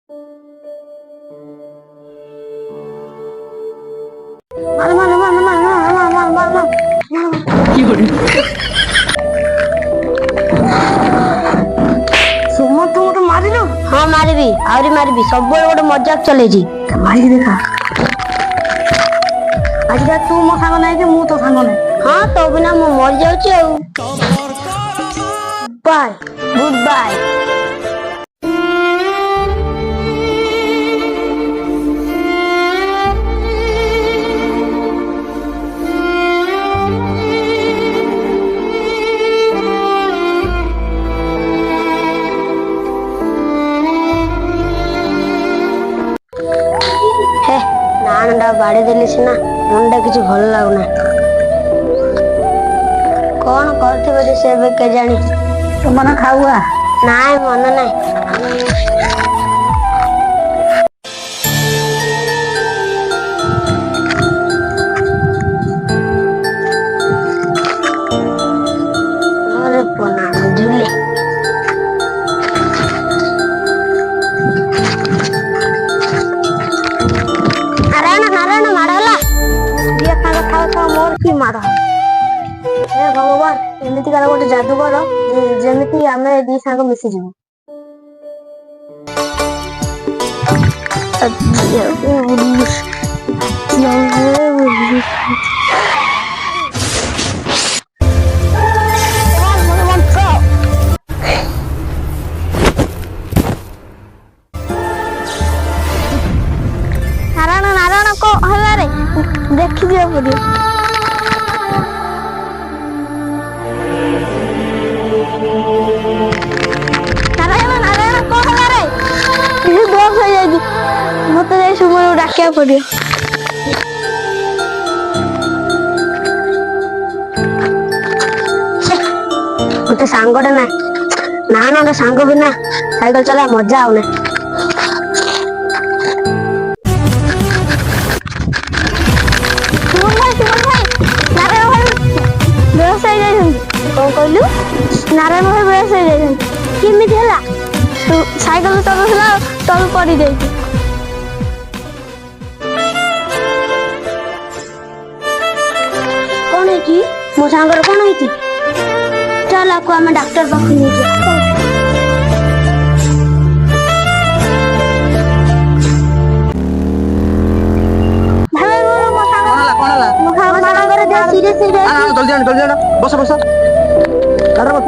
सुमन तू गोटे मारिलु? हाँ मारिबी आउरी मारिबी सब गोटे मजाक चले मारिक देखा आज तू मो सांग नहीं कि मु तो सांग नहीं। हाँ तो बिना मु मर जाऊँ बाय गुड बाय। नानडा बाड़ी देली सिना मुंडा किसी भल लगुना कौन करथिबे से बे के जानी तो मन खाऊआ नाय मन नाय अरे पना झुले मोर की मार हे भगवान एमती का गोटे जादूगर जेमिति आमे दी सांग मिसी जीवु नारायण नारायण को हला रे देखि दियो पड़ियो नारायण नारायण को हला रे ये दोस हो जाई मते जाई सुमन डाकिया पड़ियो मते सांगडे ना ना सांग बिना साइकिल चला मजा आउने कौन कहलु नारायण भाई बेस हो जाई केमिति हला तू साइकिल चलउला तल पड़ी जाई कौन है की मो सांगर कौन है की चल आको हम डॉक्टर पाख ले जा जल्दी आना बस बस अरे बस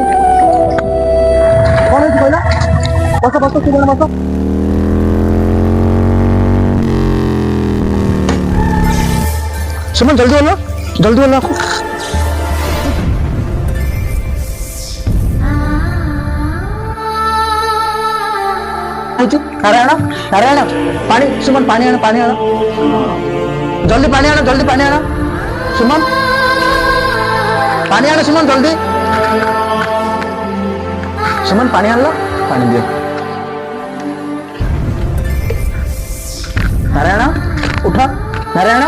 कौन है कहला बस बस तू बस सुमन जल्दी वाला नारायण नारायण पानी सुमन पानी आना जल्दी पानी आना सुमन पानी आना सुमन जल्दी सुमन पानी आन लो पानी दियो नारायण उठ नारायण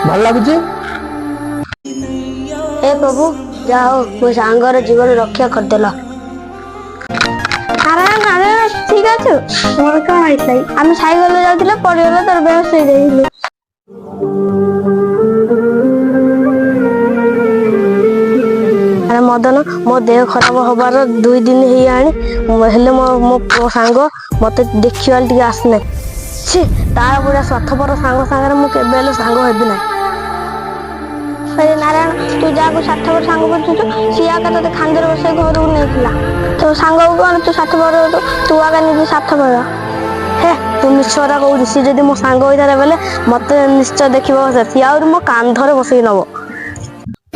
भल लगुच हे प्रभु जाओ मो सांगर जीवन रक्षा करदेल नारायण नारायण ठीक अच्छे मोर कौन होइतै हम साइकिल जाउथिले पड़िगला तोर बेहोश हो जाइलु मदन मो देह खराब हबार 2 दिन ही आनी हेले मो सांग मत देखिवा टी आसने छी तार पूरा स्वार्थपर सांग सांगे मु केबेले सांग हेबी ना अरे नारायण तू जाको स्वार्थपर सांग करछु सिया का तते खांदर बसे घर को नेखला तो सांग कोन तू स्वार्थपर तू आगा निजे स्वार्थपर हे तू मिछरा कहू सी जदी मो सांग होइतारे बेले मते निश्चय देखिबो से और मो कांधरे बसई नबो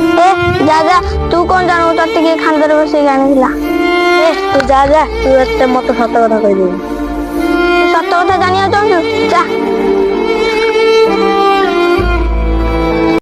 ए जा जा तू कौन जानू तते के खांदर बसे जानिला ए तू जा तू एते मत सत कथा कहि दे सत कथा जानिया चाहू जा